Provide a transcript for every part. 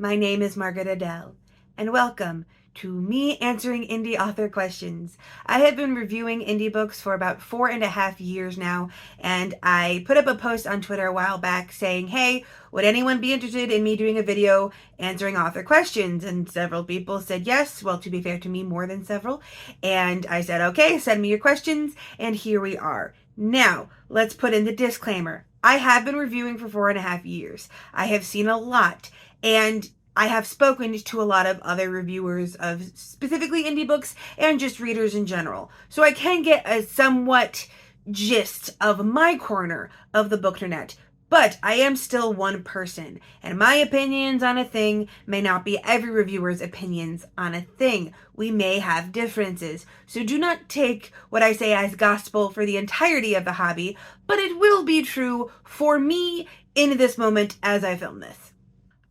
my name is Margaret Adele, and welcome to me answering indie author questions. I have been reviewing indie books for about 4.5 years now, and I put up a post on Twitter a while back saying, hey, would anyone be interested in me doing a video answering author questions? And several people said yes. Well, to be fair to me, more than several. And I said, okay, send me your questions, and here we are. Now, let's put in the disclaimer. I have been reviewing for 4.5 years. I have seen a lot, and I have spoken to a lot of other reviewers of specifically indie books and just readers in general. So I can get a somewhat gist of my corner of the book internet. But I am still one person, and my opinions on a thing may not be every reviewer's opinions on a thing. We may have differences, so do not take what I say as gospel for the entirety of the hobby, but it will be true for me in this moment as I film this.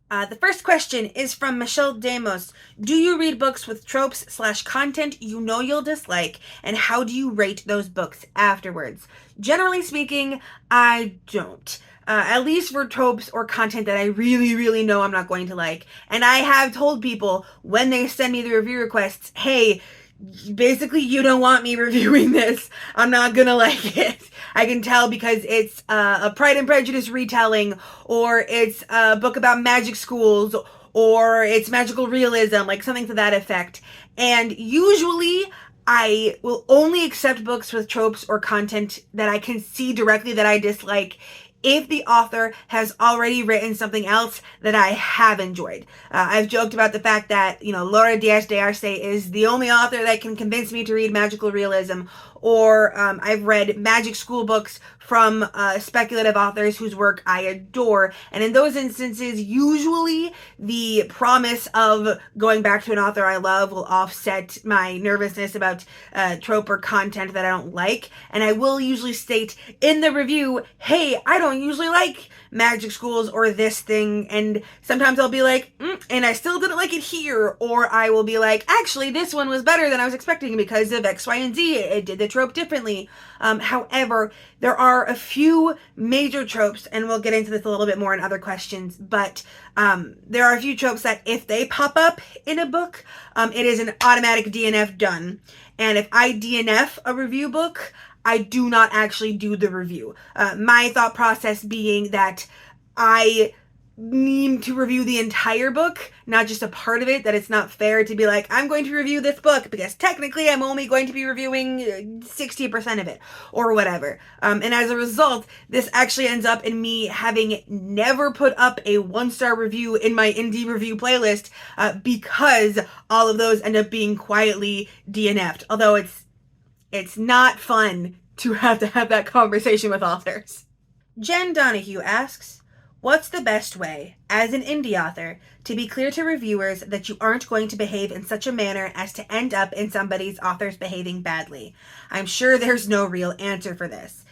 The first question is from Michelle Demos. Do you read books with tropes/content you know you'll dislike, and how do you rate those books afterwards? Generally speaking, I don't. At least for tropes or content that I really know I'm not going to like. And I have told people when they send me the review requests, hey, basically you don't want me reviewing this. I'm not gonna like it. I can tell because it's a Pride and Prejudice retelling, or it's a book about magic schools, or it's magical realism, like something to that effect. And usually I will only accept books with tropes or content that I can see directly that I dislike if the author has already written something else that I have enjoyed. I've joked about the fact that, Laura Diaz de Arce is the only author that can convince me to read magical realism, or I've read magic school books from speculative authors whose work I adore. And in those instances, usually the promise of going back to an author I love will offset my nervousness about trope or content that I don't like. And I will usually state in the review, hey, I don't usually like magic schools or this thing. And sometimes I'll be like, and I still didn't like it here. Or I will be like, actually, this one was better than I was expecting because of X, Y, and Z. It did the trope differently. However, there are a few major tropes, and we'll get into this a little bit more in other questions, but there are a few tropes that if they pop up in a book, it is an automatic DNF done. And if I DNF a review book, I do not actually do the review. My thought process being that I need to review the entire book, not just a part of it, that it's not fair to be like, I'm going to review this book because technically I'm only going to be reviewing 60% of it or whatever. And as a result, this actually ends up in me having never put up a 1-star review in my indie review playlist because all of those end up being quietly DNF'd. Although it's not fun to have that conversation with authors. Jen Donahue asks, what's the best way, as an indie author, to be clear to reviewers that you aren't going to behave in such a manner as to end up in somebody's author's behaving badly? I'm sure there's no real answer for this.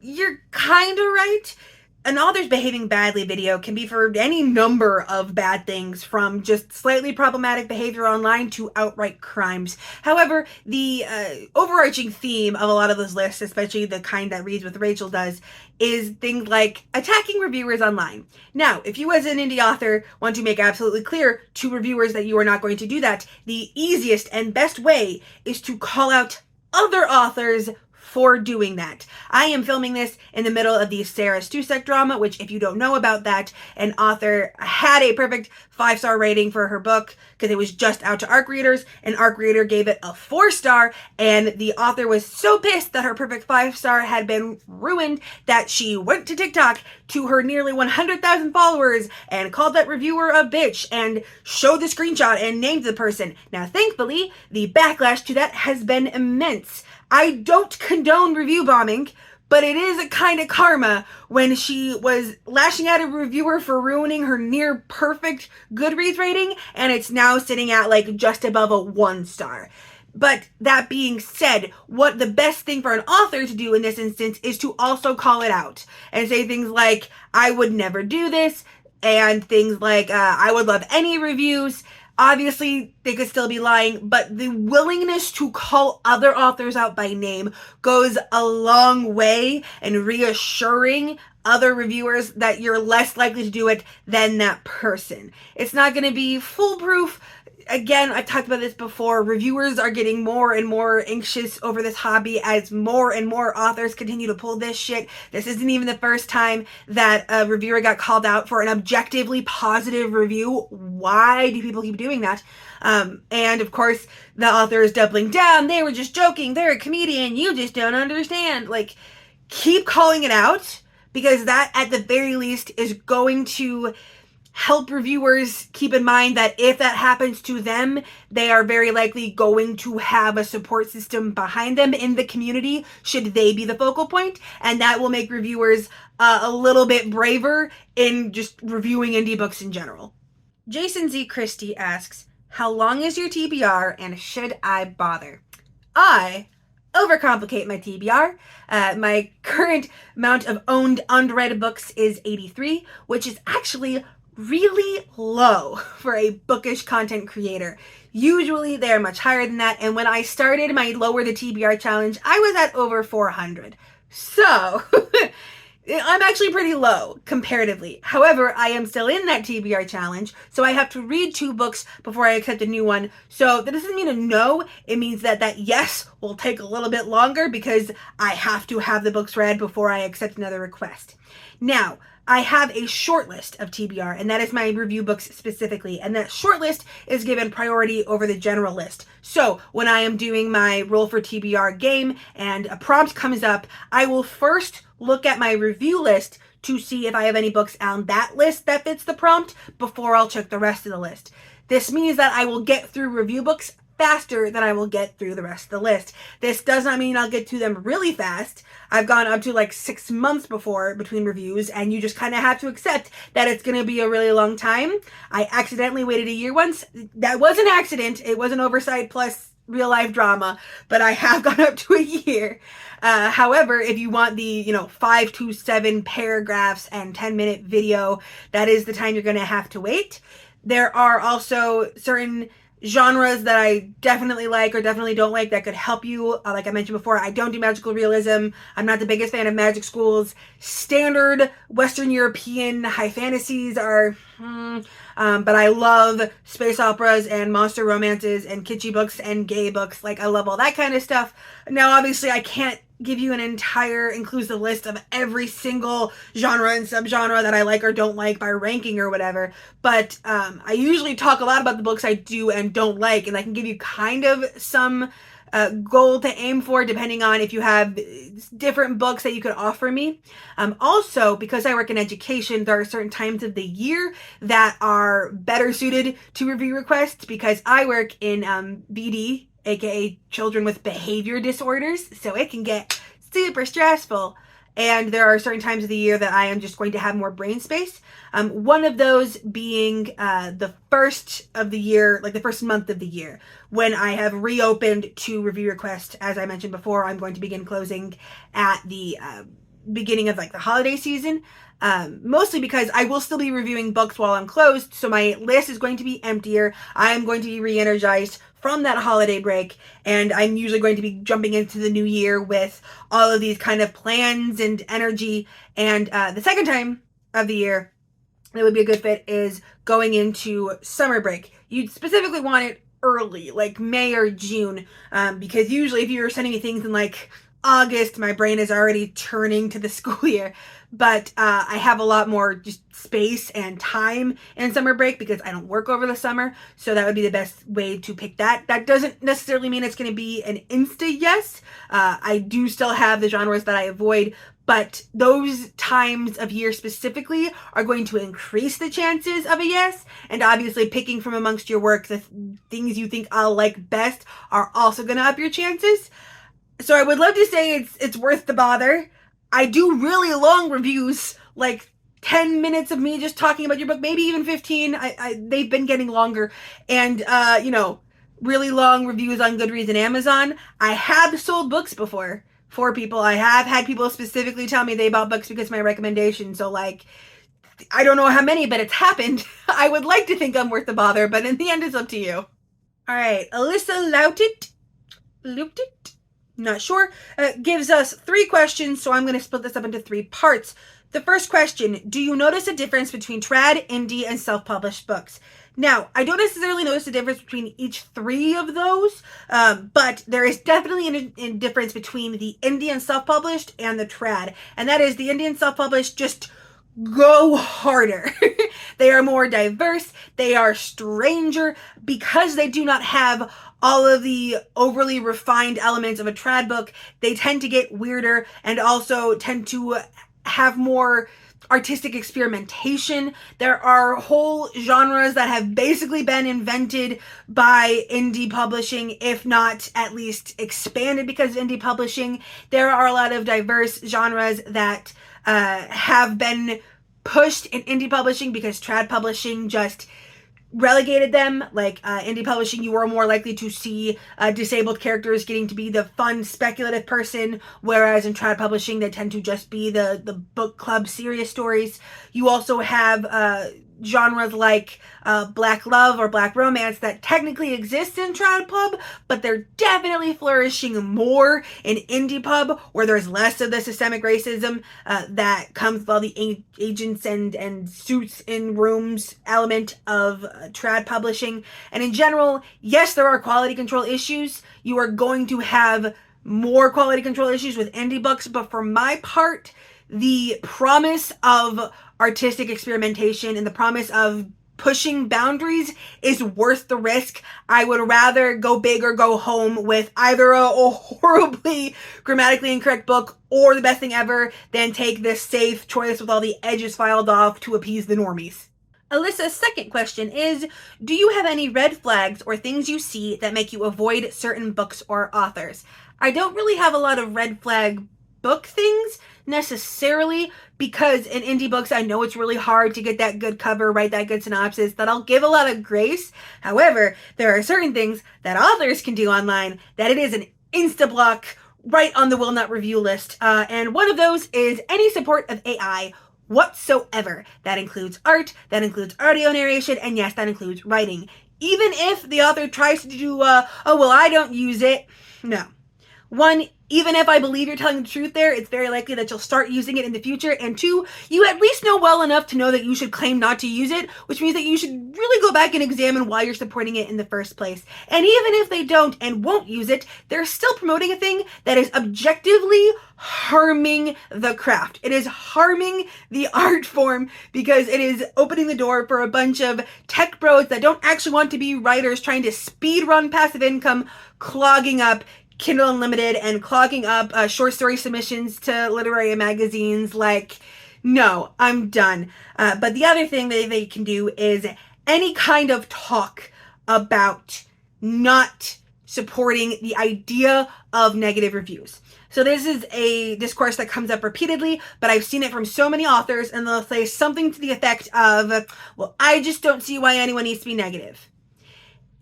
You're kind of right. An author's behaving badly video can be for any number of bad things, from just slightly problematic behavior online to outright crimes. However, the overarching theme of a lot of those lists, especially the kind that Reads with Rachel does, is things like attacking reviewers online. Now, if you as an indie author want to make absolutely clear to reviewers that you are not going to do that, the easiest and best way is to call out other authors for doing that. I am filming this in the middle of the Sarah Stusek drama, which, if you don't know about that, an author had a perfect 5-star rating for her book because it was just out to ARC readers, and ARC reader gave it a 4-star, and the author was so pissed that her perfect 5-star had been ruined that she went to TikTok to her nearly 100,000 followers and called that reviewer a bitch and showed the screenshot and named the person. Now, thankfully, the backlash to that has been immense. I don't condone review bombing, but it is a kind of karma when she was lashing at a reviewer for ruining her near perfect Goodreads rating, and it's now sitting at just above a 1-star. But that being said, what the best thing for an author to do in this instance is to also call it out and say things like, I would never do this, and things like, I would love any reviews. Obviously, they could still be lying, but the willingness to call other authors out by name goes a long way in reassuring other reviewers that you're less likely to do it than that person. It's not going to be foolproof. Again, I've talked about this before. Reviewers are getting more and more anxious over this hobby as more and more authors continue to pull this shit. This isn't even the first time that a reviewer got called out for an objectively positive review. Why do people keep doing that? And of course, the author is doubling down. They were just joking. They're a comedian. You just don't understand. Like, keep calling it out, because that, at the very least, is going to help reviewers keep in mind that if that happens to them, they are very likely going to have a support system behind them in the community should they be the focal point, and that will make reviewers a little bit braver in just reviewing indie books in general. Jason Z. Christie asks, how long is your TBR and should I bother? I overcomplicate my TBR. My current amount of owned unread books is 83, which is actually really low for a bookish content creator. Usually they're much higher than that, and when I started my Lower the TBR challenge, I was at over 400. So I'm actually pretty low comparatively. However, I am still in that TBR challenge, so I have to read 2 books before I accept a new one. So that doesn't mean a no. It means that yes will take a little bit longer because I have to have the books read before I accept another request. Now, I have a short list of TBR, and that is my review books specifically, and that short list is given priority over the general list. So when I am doing my roll for TBR game and a prompt comes up, I will first look at my review list to see if I have any books on that list that fits the prompt before I'll check the rest of the list. This means that I will get through review books faster than I will get through the rest of the list. This does not mean I'll get to them really fast. I've gone up to like 6 months before between reviews, and you just kind of have to accept that it's going to be a really long time. I accidentally waited a year once. That was an accident. It was an oversight plus real life drama, but I have gone up to a year. However, if you want the 5 to 7 paragraphs and 10-minute video, that is the time you're going to have to wait. There are also certain genres that I definitely like or definitely don't like that could help you. Like I mentioned before, I don't do magical realism. I'm not the biggest fan of magic schools. Standard Western European high fantasies are, but I love space operas and monster romances and kitschy books and gay books. Like, I love all that kind of stuff. Now, obviously, I can't give you an entire inclusive list of every single genre and subgenre that I like or don't like by ranking or whatever, but I usually talk a lot about the books I do and don't like, and I can give you kind of some goal to aim for depending on if you have different books that you could offer me. Also, because I work in education, there are certain times of the year that are better suited to review requests because I work in BD, aka children with behavior disorders, so it can get super stressful. And there are certain times of the year that I am just going to have more brain space. One of those being the first of the year, like the first month of the year, when I have reopened to review requests. As I mentioned before, I'm going to begin closing at the beginning of like the holiday season. Mostly because I will still be reviewing books while I'm closed, so my list is going to be emptier. I'm going to be re-energized from that holiday break, and I'm usually going to be jumping into the new year with all of these kind of plans and energy. And the second time of the year that would be a good fit is going into summer break. You'd specifically want it early, like May or June, because usually if you're sending me things in like August, my brain is already turning to the school year. But I have a lot more just space and time in summer break because I don't work over the summer. So that would be the best way to pick that. That doesn't necessarily mean it's going to be an insta yes. I do still have the genres that I avoid, but those times of year specifically are going to increase the chances of a yes. And obviously picking from amongst your work the things you think I'll like best are also going to up your chances. So I would love to say it's worth the bother. I do really long reviews, like 10 minutes of me just talking about your book, maybe even 15. They've been getting longer. And, really long reviews on Goodreads and Amazon. I have sold books before for people. I have had people specifically tell me they bought books because of my recommendation. So, like, I don't know how many, but it's happened. I would like to think I'm worth the bother, but in the end, it's up to you. All right, Alyssa Loutit, not sure, gives us 3 questions, so I'm going to split this up into 3 parts. The first question, do you notice a difference between trad, indie, and self-published books? Now, I don't necessarily notice a difference between each 3 of those, but there is definitely a difference between the indie and self-published and the trad, and that is the indie and self-published just go harder. They are more diverse, they are stranger, because they do not have all of the overly refined elements of a trad book. They tend to get weirder and also tend to have more artistic experimentation. There are whole genres that have basically been invented by indie publishing, if not at least expanded because of indie publishing. There are a lot of diverse genres that have been pushed in indie publishing because trad publishing just relegated them. Like indie publishing, you are more likely to see disabled characters getting to be the fun speculative person, whereas in trad publishing they tend to just be the book club serious stories. You also have genres like black love or black romance that technically exist in trad pub, but they're definitely flourishing more in indie pub, where there's less of the systemic racism that comes with all the agents and suits in rooms element of trad publishing. And in general, yes, there are quality control issues. You are going to have more quality control issues with indie books, but for my part, the promise of artistic experimentation and the promise of pushing boundaries is worth the risk. I would rather go big or go home with either a horribly grammatically incorrect book or the best thing ever than take this safe choice with all the edges filed off to appease the normies. Alyssa's second question is, do you have any red flags or things you see that make you avoid certain books or authors? I don't really have a lot of red flag book things necessarily, because in indie books I know it's really hard to get that good cover, write that good synopsis, that I'll give a lot of grace. However, there are certain things that authors can do online that it is an insta-block right on the will not review list, and one of those is any support of AI whatsoever. That includes art, that includes audio narration, and yes, that includes writing. Even if the author tries to do, oh well, I don't use it. No. One, even if I believe you're telling the truth there, it's very likely that you'll start using it in the future. And 2, you at least know well enough to know that you should claim not to use it, which means that you should really go back and examine why you're supporting it in the first place. And even if they don't and won't use it, they're still promoting a thing that is objectively harming the craft. It is harming the art form because it is opening the door for a bunch of tech bros that don't actually want to be writers trying to speed run passive income, clogging up Kindle Unlimited and clogging up short story submissions to literary magazines. Like, no, I'm done. But the other thing that they can do is any kind of talk about not supporting the idea of negative reviews. So this is a discourse that comes up repeatedly, but I've seen it from so many authors, and they'll say something to the effect of, well, I just don't see why anyone needs to be negative.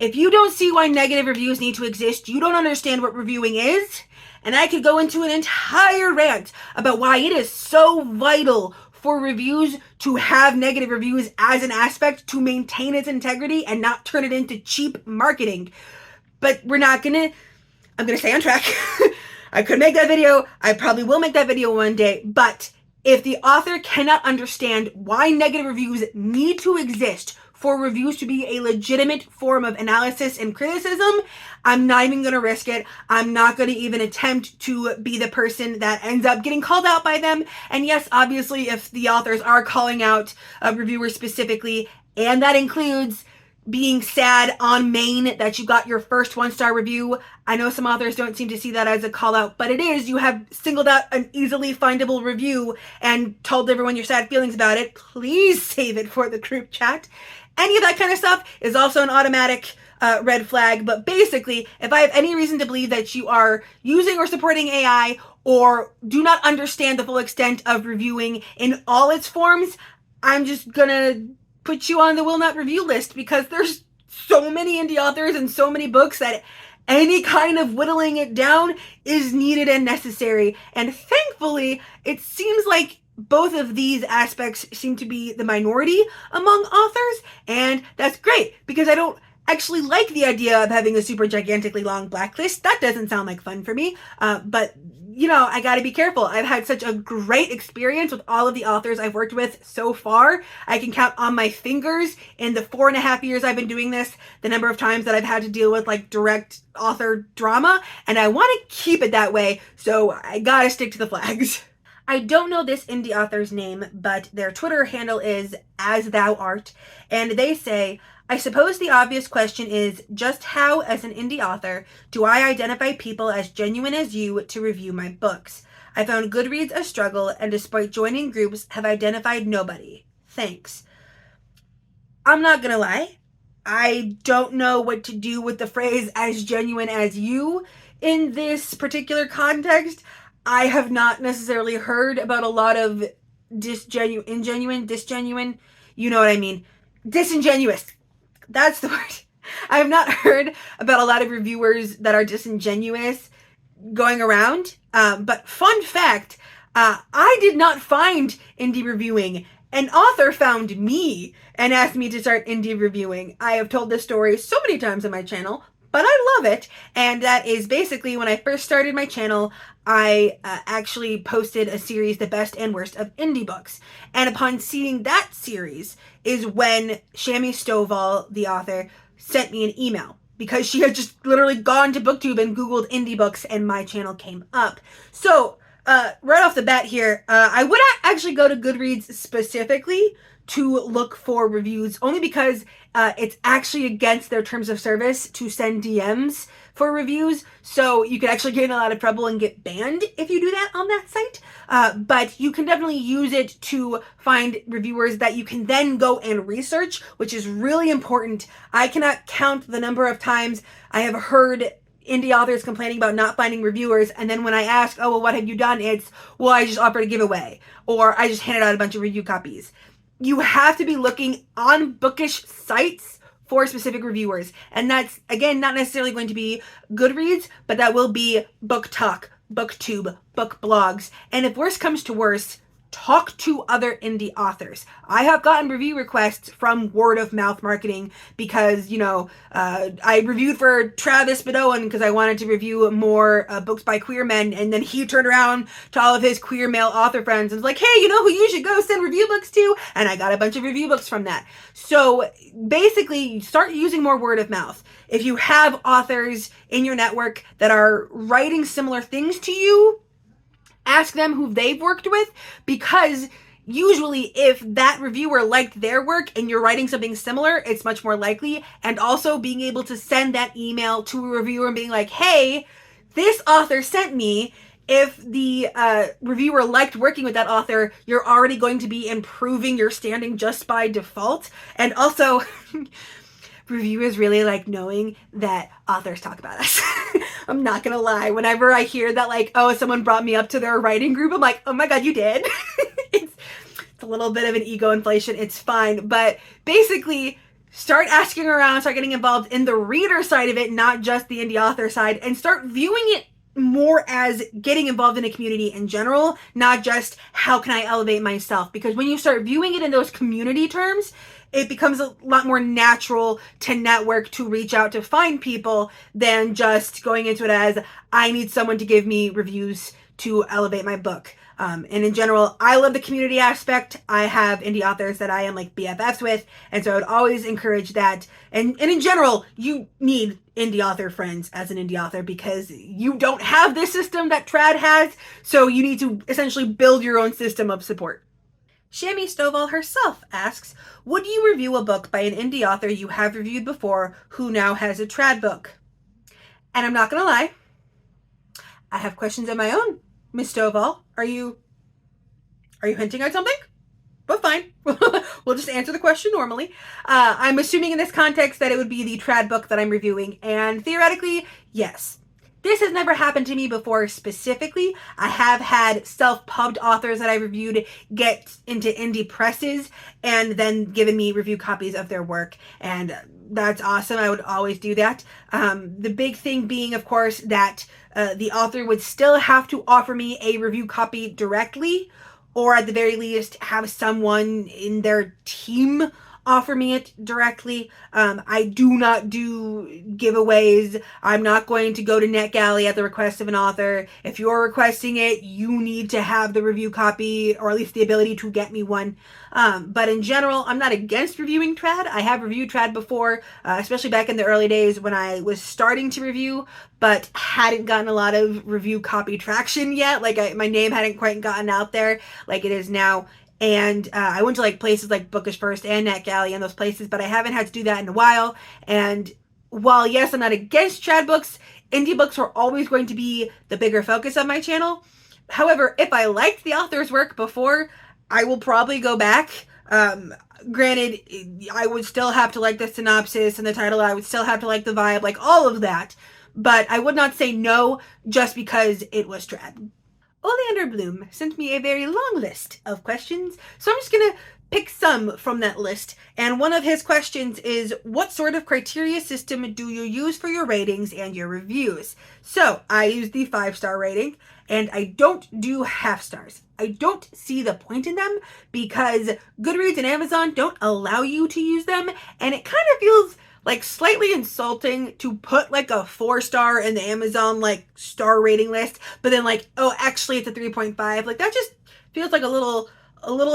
If you don't see why negative reviews need to exist, you don't understand what reviewing is. And I could go into an entire rant about why it is so vital for reviews to have negative reviews as an aspect to maintain its integrity and not turn it into cheap marketing. But I'm gonna stay on track. I could make that video. I probably will make that video one day. But if the author cannot understand why negative reviews need to exist for reviews to be a legitimate form of analysis and criticism, I'm not even going to risk it. I'm not going to even attempt to be the person that ends up getting called out by them. And yes, obviously, if the authors are calling out reviewers specifically, and that includes being sad on main that you got your first 1-star review. I know some authors don't seem to see that as a call out, but it is. You have singled out an easily findable review and told everyone your sad feelings about it. Please save it for the group chat. Any of that kind of stuff is also an automatic red flag. But basically, if I have any reason to believe that you are using or supporting AI or do not understand the full extent of reviewing in all its forms, I'm just gonna put you on the will not review list, because there's so many indie authors and so many books that any kind of whittling it down is needed and necessary. And thankfully, it seems like both of these aspects seem to be the minority among authors, and that's great because I don't actually like the idea of having a super gigantically long blacklist. That doesn't sound like fun for me. But you know, I gotta be careful. I've had such a great experience with all of the authors I've worked with so far. I can count on my fingers in the 4.5 years I've been doing this, the number of times that I've had to deal with like direct author drama, and I want to keep it that way, so I gotta stick to the flags. I don't know this indie author's name, but their Twitter handle is As Thou Art, and they say, I suppose the obvious question is just how, as an indie author, do I identify people as genuine as you to review my books? I found Goodreads a struggle, and despite joining groups, have identified nobody. Thanks. I'm not gonna lie, I don't know what to do with the phrase as genuine as you in this particular context. I have not necessarily heard about a lot of disgenuine, you know what I mean, disingenuous. That's the word. I have not heard about a lot of reviewers that are disingenuous going around. But fun fact, I did not find indie reviewing. An author found me and asked me to start indie reviewing. I have told this story so many times on my channel, but I love it. And that is basically when I first started my channel, I actually posted a series, The Best and Worst of Indie Books. And upon seeing that series is when Shammy Stovall, the author, sent me an email because she had just literally gone to BookTube and Googled indie books and my channel came up. So right off the bat here, I would actually go to Goodreads specifically to look for reviews, only because it's actually against their terms of service to send DMs for reviews, so you could actually get in a lot of trouble and get banned if you do that on that site. But you can definitely use it to find reviewers that you can then go and research, which is really important. I cannot count the number of times I have heard indie authors complaining about not finding reviewers, and then when I ask, oh, well, what have you done? It's, well, I just offered a giveaway, or I just handed out a bunch of review copies. You have to be looking on bookish sites for specific reviewers. And that's, again, not necessarily going to be Goodreads, but that will be Book Talk, BookTube, book blogs. And if worse comes to worse, talk to other indie authors. I have gotten review requests from word of mouth marketing because, you know, I reviewed for Travis Bedowen because I wanted to review more books by queer men, and then he turned around to all of his queer male author friends and was like, hey, you know who you should go send review books to? And I got a bunch of review books from that. So basically, start using more word of mouth. If you have authors in your network that are writing similar things to you, ask them who they've worked with, because usually if that reviewer liked their work and you're writing something similar, it's much more likely. And also being able to send that email to a reviewer and being like, hey, this author sent me. If the reviewer liked working with that author, you're already going to be improving your standing just by default. And also, reviewers really like knowing that authors talk about us. I'm not gonna lie. Whenever I hear that, like, oh, someone brought me up to their writing group, I'm like, oh my God, you did. it's a little bit of an ego inflation. It's fine. But basically, start asking around, start getting involved in the reader side of it, not just the indie author side, and start viewing it more as getting involved in a community in general, not just how can I elevate myself. Because when you start viewing it in those community terms, it becomes a lot more natural to network, to reach out, to find people, than just going into it as, I need someone to give me reviews to elevate my book. And in general, I love the community aspect. I have indie authors that I am like BFFs with, and so I would always encourage that. And in general, you need indie author friends as an indie author, because you don't have this system that Trad has, so you need to essentially build your own system of support. Shammy Stovall herself asks, would you review a book by an indie author you have reviewed before who now has a Trad book? And I'm not gonna lie, I have questions of my own. Miss Stovall, are you hinting at something? But fine, we'll just answer the question normally. I'm assuming in this context that it would be the Trad book that I'm reviewing, and theoretically, yes. This has never happened to me before specifically. I have had self-pubbed authors that I reviewed get into indie presses and then given me review copies of their work, and that's awesome. I would always do that. The big thing being, of course, that the author would still have to offer me a review copy directly, or at the very least have someone in their team offer me it directly. I do not do giveaways. I'm not going to go to NetGalley at the request of an author. If you're requesting it, you need to have the review copy, or at least the ability to get me one. But in general, I'm not against reviewing trad. I have reviewed trad before, especially back in the early days when I was starting to review, but hadn't gotten a lot of review copy traction yet. Like my name hadn't quite gotten out there like it is now. And I went to like places like Bookish First and NetGalley and those places, but I haven't had to do that in a while. And while yes, I'm not against trad books, indie books are always going to be the bigger focus of my channel. However, if I liked the author's work before, I will probably go back. Granted, I would still have to like the synopsis and the title. I would still have to like the vibe, like all of that. But I would not say no just because it was trad. Oleander Bloom sent me a very long list of questions, so I'm just gonna pick some from that list. And one of his questions is, what sort of criteria system do you use for your ratings and your reviews? So I use the 5-star rating, and I don't do half stars. I don't see the point in them because Goodreads and Amazon don't allow you to use them, and it kind of feels like slightly insulting to put like a 4-star in the Amazon like star rating list, but then like, oh, actually it's a 3.5. Like that just feels like a little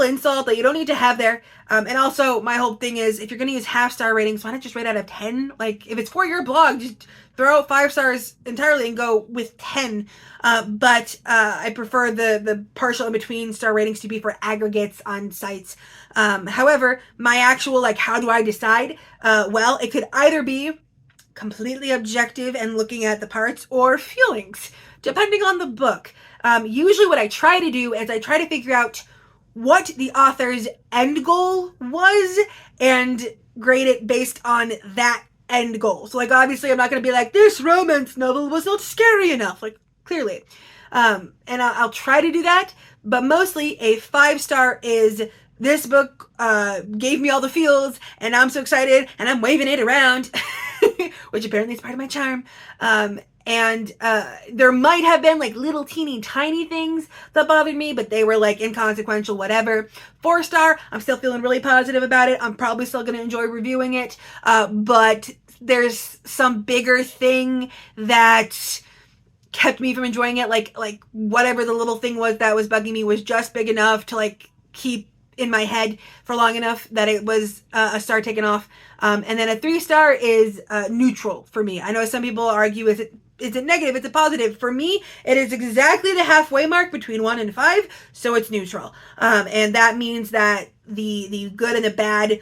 insult that you don't need to have there. And also my whole thing is, if you're going to use half-star ratings, why not just rate out of 10? Like if it's for your blog, just throw out 5 stars entirely and go with 10. But I prefer the partial in between star ratings to be for aggregates on sites. However, my actual, like, how do I decide? Well, it could either be completely objective and looking at the parts, or feelings, depending on the book. Usually what I try to do is I try to figure out what the author's end goal was and grade it based on that end goal. So like obviously I'm not going to be like, this romance novel was not scary enough, like clearly. And I'll try to do that, but mostly a 5-star is, this book gave me all the feels and I'm so excited and I'm waving it around, which apparently is part of my charm. And there might have been like little teeny tiny things that bothered me, but they were like inconsequential, whatever. 4-star, I'm still feeling really positive about it. I'm probably still going to enjoy reviewing it. But there's some bigger thing that kept me from enjoying it. Like whatever the little thing was that was bugging me was just big enough to like keep in my head for long enough that it was a star taken off. And then a 3-star is neutral for me. I know some people argue, is it negative? It's a positive. For me, it is exactly the halfway mark between 1 and 5, so it's neutral. And that means that the good and the bad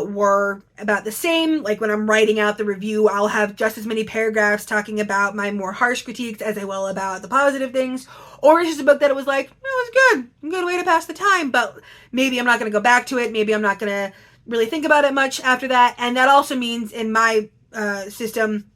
were about the same. Like when I'm writing out the review, I'll have just as many paragraphs talking about my more harsh critiques as I will about the positive things. Or it's just a book that it was like, it was good. A good way to pass the time, but maybe I'm not going to go back to it. Maybe I'm not going to really think about it much after that. And that also means in my system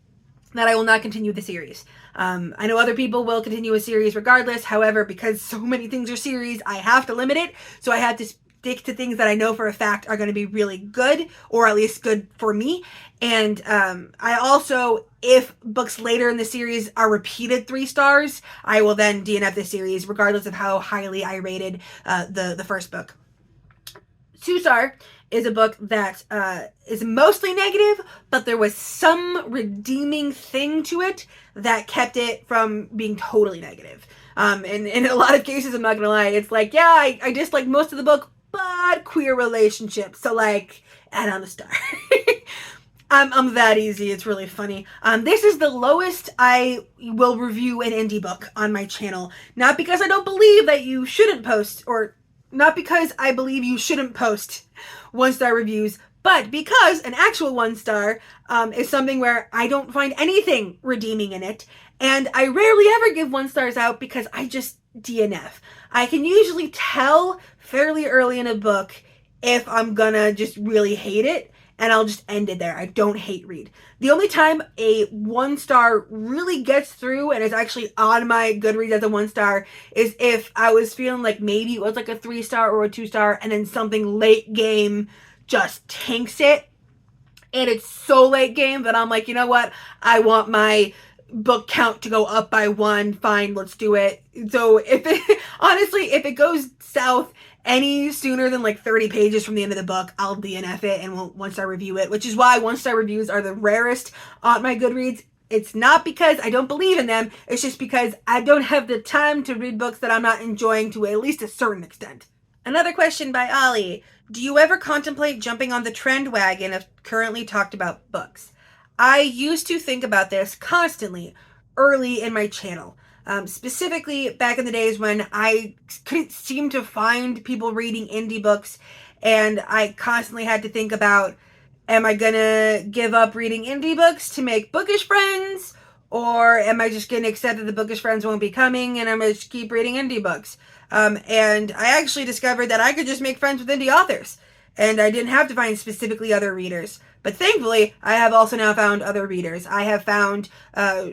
that I will not continue the series. I know other people will continue a series regardless. However, because so many things are series, I have to limit it. So I have to stick to things that I know for a fact are going to be really good, or at least good for me. And I also, if books later in the series are repeated 3 stars, I will then DNF the series regardless of how highly I rated the first book. 2-star is a book that is mostly negative, but there was some redeeming thing to it that kept it from being totally negative. And in a lot of cases, I'm not gonna lie, it's like, yeah, I dislike most of the book, but queer relationships, so like, add on a star. I'm that easy. It's really funny. This is the lowest I will review an indie book on my channel. Not because I don't believe that you shouldn't post, or not because I believe you shouldn't post 1-star reviews, but because an actual 1-star is something where I don't find anything redeeming in it. And I rarely ever give 1-stars out because I just DNF. I can usually tell fairly early in a book if I'm gonna just really hate it, and I'll just end it there. I don't hate read. The only time a 1-star really gets through and is actually on my Goodreads as a 1-star is if I was feeling like maybe it was like a 3-star or a 2-star and then something late game just tanks it. And it's so late game that I'm like, you know what? I want my book count to go up by 1. Fine, let's do it. So if it, honestly, if it goes south any sooner than like 30 pages from the end of the book, I'll DNF it and won't one-star review it, which is why one-star reviews are the rarest on my Goodreads. It's not because I don't believe in them, it's just because I don't have the time to read books that I'm not enjoying to at least a certain extent. Another question by Ollie. Do you ever contemplate jumping on the Trendwagon of currently talked about books? I used to think about this constantly early in my channel. Specifically back in the days when I couldn't seem to find people reading indie books, and I constantly had to think about, am I gonna give up reading indie books to make bookish friends, or am I just gonna accept that the bookish friends won't be coming and I'm gonna just keep reading indie books? And I actually discovered that I could just make friends with indie authors, and I didn't have to find specifically other readers. But thankfully, I have also now found other readers. I have found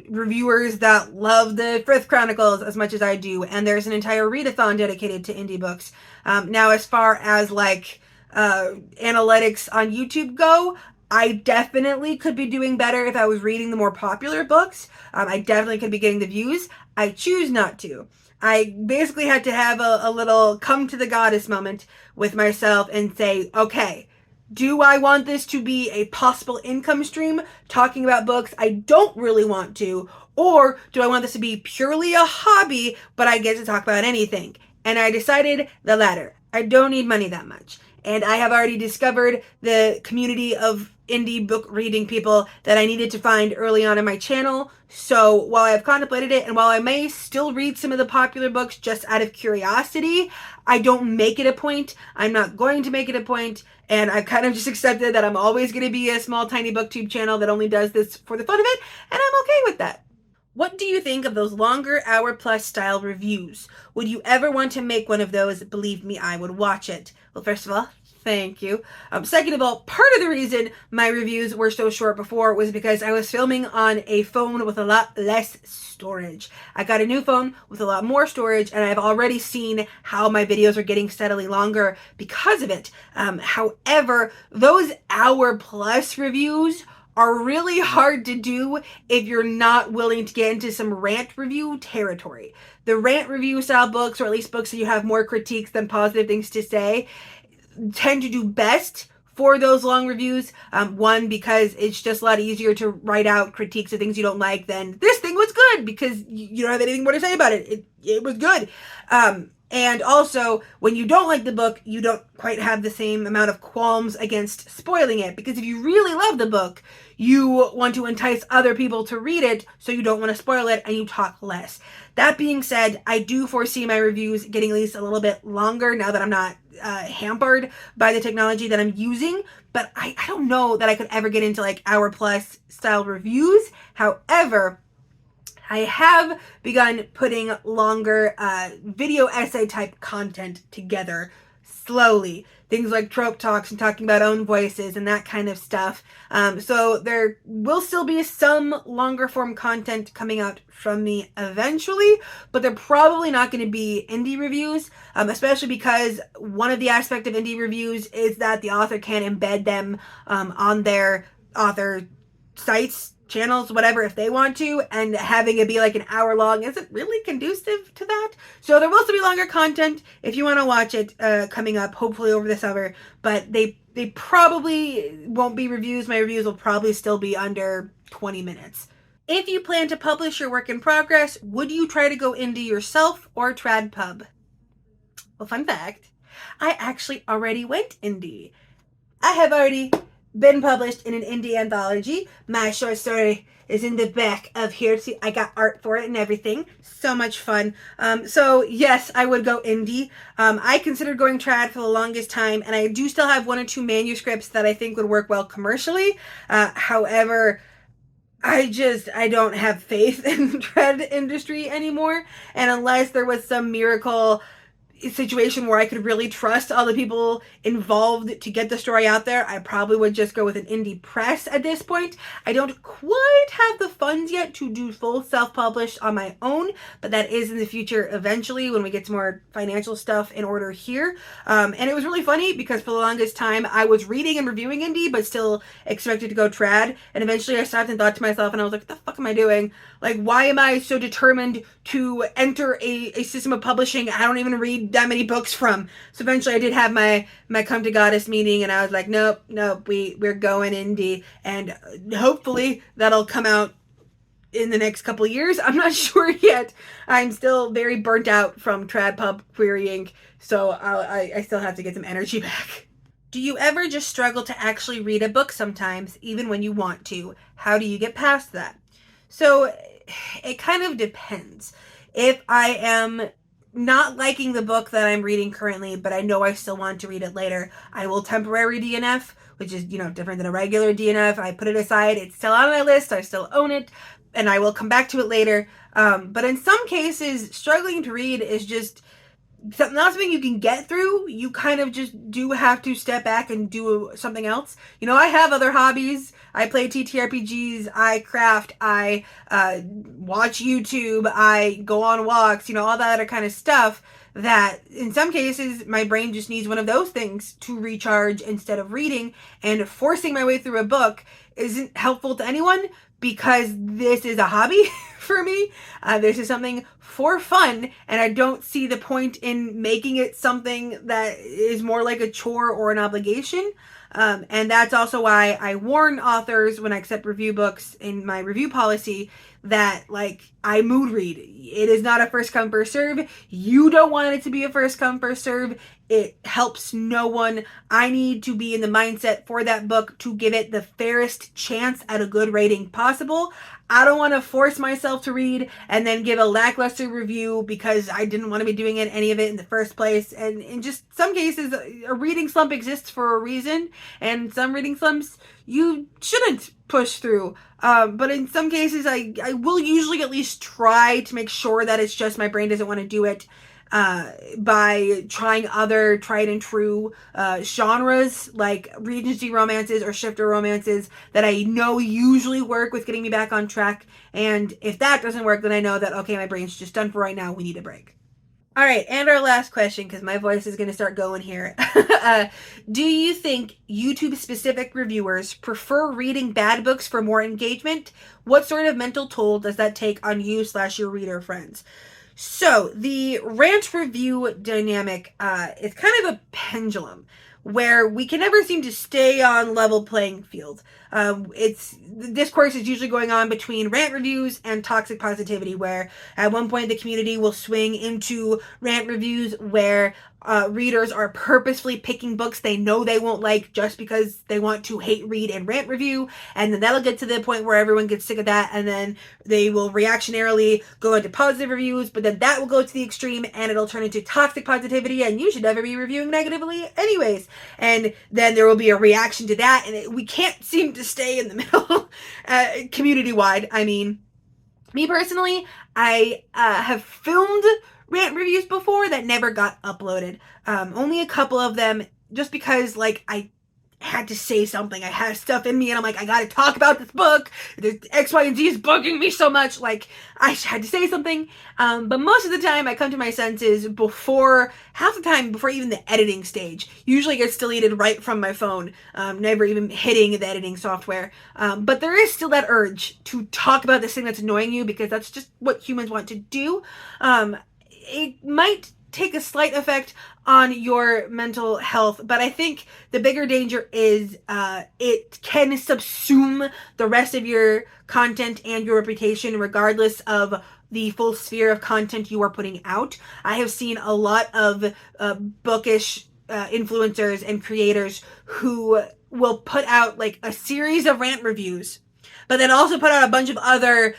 reviewers that love the Frith Chronicles as much as I do, and there's an entire readathon dedicated to indie books. Now, as far as like analytics on YouTube go, I definitely could be doing better if I was reading the more popular books. I definitely could be getting the views. I choose not to. I basically had to have a little come to the goddess moment with myself and say, okay, do I want this to be a possible income stream, talking about books I don't really want to, or do I want this to be purely a hobby, but I get to talk about anything? And I decided the latter. I don't need money that much. And I have already discovered the community of indie book reading people that I needed to find early on in my channel. So while I have contemplated it, and while I may still read some of the popular books just out of curiosity, I don't make it a point. I'm not going to make it a point. And I've kind of just accepted that I'm always going to be a small, tiny booktube channel that only does this for the fun of it. And I'm okay with that. What do you think of those longer hour-plus style reviews? Would you ever want to make one of those? Believe me, I would watch it. Well, first of all, thank you. Second of all, part of the reason my reviews were so short before was because I was filming on a phone with a lot less storage. I got a new phone with a lot more storage, and I've already seen how my videos are getting steadily longer because of it. However, those hour-plus reviews are really hard to do if you're not willing to get into some rant review territory. The rant review style books, or at least books that you have more critiques than positive things to say, tend to do best for those long reviews. One, because it's just a lot easier to write out critiques of things you don't like than this thing was good, because you don't have anything more to say about it. It was good. And also, when you don't like the book, you don't quite have the same amount of qualms against spoiling it. Because if you really love the book, you want to entice other people to read it, so you don't want to spoil it, and you talk less. That being said, I do foresee my reviews getting at least a little bit longer now that I'm not hampered by the technology that I'm using. But I don't know that I could ever get into like hour-plus style reviews. However, I have begun putting longer video essay type content together slowly. Things like trope talks and talking about own voices and that kind of stuff. So there will still be some longer form content coming out from me eventually, but they're probably not going to be indie reviews, especially because one of the aspects of indie reviews is that the author can embed them on their author sites, channels, whatever, if they want to, and having it be like an hour long isn't really conducive to that. So there will still be longer content if you want to watch it coming up, hopefully over the summer, but they probably won't be reviews. My reviews will probably still be under 20 minutes. If you plan to publish your work in progress, would you try to go indie yourself or trad pub? Well, fun fact, I actually already went indie. I have already been published in an indie anthology. My short story is in the back of here. See, I got art for it and everything. So much fun. So yes, I would go indie. I considered going trad for the longest time, and I do still have one or two manuscripts that I think would work well commercially. However, I don't have faith in the trad industry anymore. And unless there was some miracle situation where I could really trust all the people involved to get the story out there, I probably would just go with an indie press at this point. I don't quite have the funds yet to do full self-published on my own, but that is in the future eventually when we get some more financial stuff in order here. And it was really funny because for the longest time I was reading and reviewing indie but still expected to go trad, and eventually I stopped and thought to myself, and I was like, what the fuck am I doing? Like, why am I so determined to enter a system of publishing I don't even read that many books from. So eventually I did have my Come to Goddess meeting, and I was like, nope, we're going indie, and hopefully that'll come out in the next couple of years. I'm not sure yet. I'm still very burnt out from trad pub querying, so I still have to get some energy back. Do you ever just struggle to actually read a book sometimes, even when you want to? How do you get past that? So it kind of depends. If I am not liking the book that I'm reading currently, but I know I still want to read it later, I will temporary DNF, which is, different than a regular DNF. I put it aside. It's still on my list. I still own it, and I will come back to it later. But in some cases, struggling to read is just not something you can get through. You kind of just do have to step back and do something else. I have other hobbies. I play TTRPGs, I craft, I watch YouTube, I go on walks, all that other kind of stuff that in some cases my brain just needs one of those things to recharge instead of reading, and forcing my way through a book isn't helpful to anyone because this is a hobby for me. This is something for fun, and I don't see the point in making it something that is more like a chore or an obligation. And that's also why I warn authors when I accept review books in my review policy that, I mood read. It is not a first come, first serve. You don't want it to be a first come, first serve. It helps no one. I need to be in the mindset for that book to give it the fairest chance at a good rating possible. I don't want to force myself to read and then give a lackluster review because I didn't want to be doing any of it in the first place. And in just some cases, a reading slump exists for a reason, and some reading slumps you shouldn't push through. But in some cases, I will usually at least try to make sure that it's just my brain doesn't want to do it. By trying other tried and true genres like Regency romances or shifter romances that I know usually work with getting me back on track. And if that doesn't work, then I know that, okay, my brain's just done for right now. We need a break. All right, and our last question, because my voice is going to start going here. Do you think YouTube-specific reviewers prefer reading bad books for more engagement? What sort of mental toll does that take on you/your reader friends? So the rant review dynamic is kind of a pendulum where we can never seem to stay on level playing field. The discourse is usually going on between rant reviews and toxic positivity, where at one point the community will swing into rant reviews where readers are purposefully picking books they know they won't like just because they want to hate read and rant review, and then that'll get to the point where everyone gets sick of that, and then they will reactionarily go into positive reviews, but then that will go to the extreme and it'll turn into toxic positivity, and you should never be reviewing negatively anyways. And then there will be a reaction to that, and we can't seem to stay in the middle community-wide. I mean, me personally, I have filmed rant reviews before that never got uploaded. Only a couple of them, just because I had to say something. I had stuff in me and I'm like, I gotta talk about this book. The X, Y, and Z is bugging me so much. I had to say something. But most of the time I come to my senses half the time before even the editing stage. Usually gets deleted right from my phone, never even hitting the editing software. But there is still that urge to talk about this thing that's annoying you, because that's just what humans want to do. It might take a slight effect on your mental health, but I think the bigger danger is it can subsume the rest of your content and your reputation, regardless of the full sphere of content you are putting out. I have seen a lot of bookish influencers and creators who will put out a series of rant reviews, but then also put out a bunch of other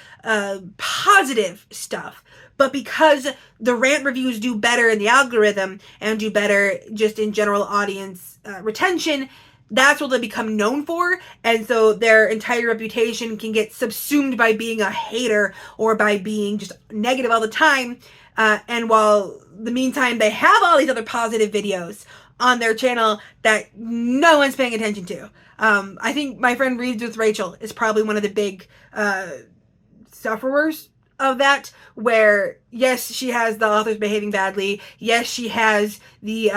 positive stuff. But because the rant reviews do better in the algorithm and do better just in general audience retention, that's what they become known for. And so their entire reputation can get subsumed by being a hater or by being just negative all the time. And while the meantime, they have all these other positive videos on their channel that no one's paying attention to. I think my friend Reads with Rachel is probably one of the big sufferers of that, where yes, she has the authors behaving badly, yes, she has the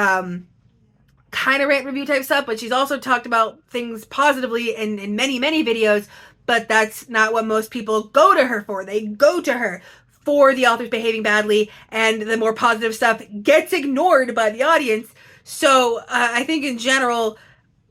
kind of rant review type stuff, but she's also talked about things positively in many videos, but that's not what most people go to her for. They go to her for the authors behaving badly, and the more positive stuff gets ignored by the audience. So I think in general,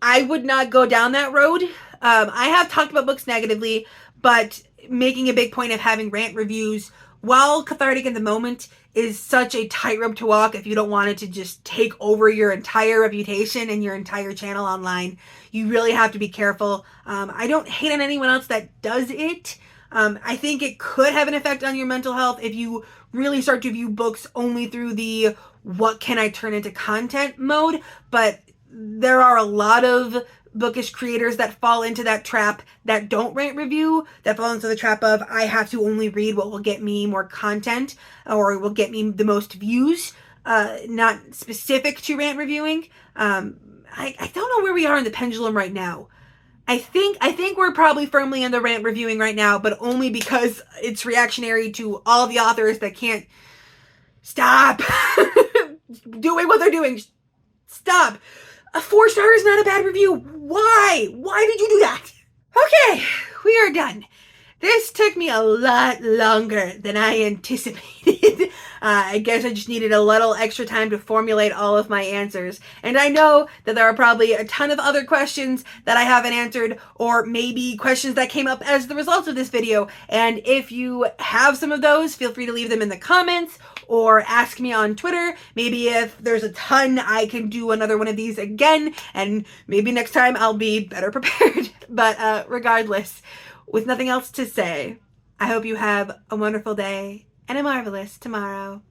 I would not go down that road. I have talked about books negatively, but making a big point of having rant reviews, while cathartic in the moment, is such a tightrope to walk if you don't want it to just take over your entire reputation and your entire channel online. You really have to be careful. I don't hate on anyone else that does it. I think it could have an effect on your mental health if you really start to view books only through the what can I turn into content mode, but there are a lot of bookish creators that fall into that trap, that don't rant review, that fall into the trap of I have to only read what will get me more content or will get me the most views, not specific to rant reviewing. I don't know where we are in the pendulum right now. I think we're probably firmly in the rant reviewing right now, but only because it's reactionary to all the authors that can't stop doing what they're doing. Stop. A 4-star is not a bad review. Why? Why did you do that? Okay, we are done. This took me a lot longer than I anticipated. I guess I just needed a little extra time to formulate all of my answers. And I know that there are probably a ton of other questions that I haven't answered, or maybe questions that came up as the result of this video. And if you have some of those, feel free to leave them in the comments or ask me on Twitter. Maybe if there's a ton, I can do another one of these again, and maybe next time I'll be better prepared. But regardless, with nothing else to say, I hope you have a wonderful day and a marvelous tomorrow.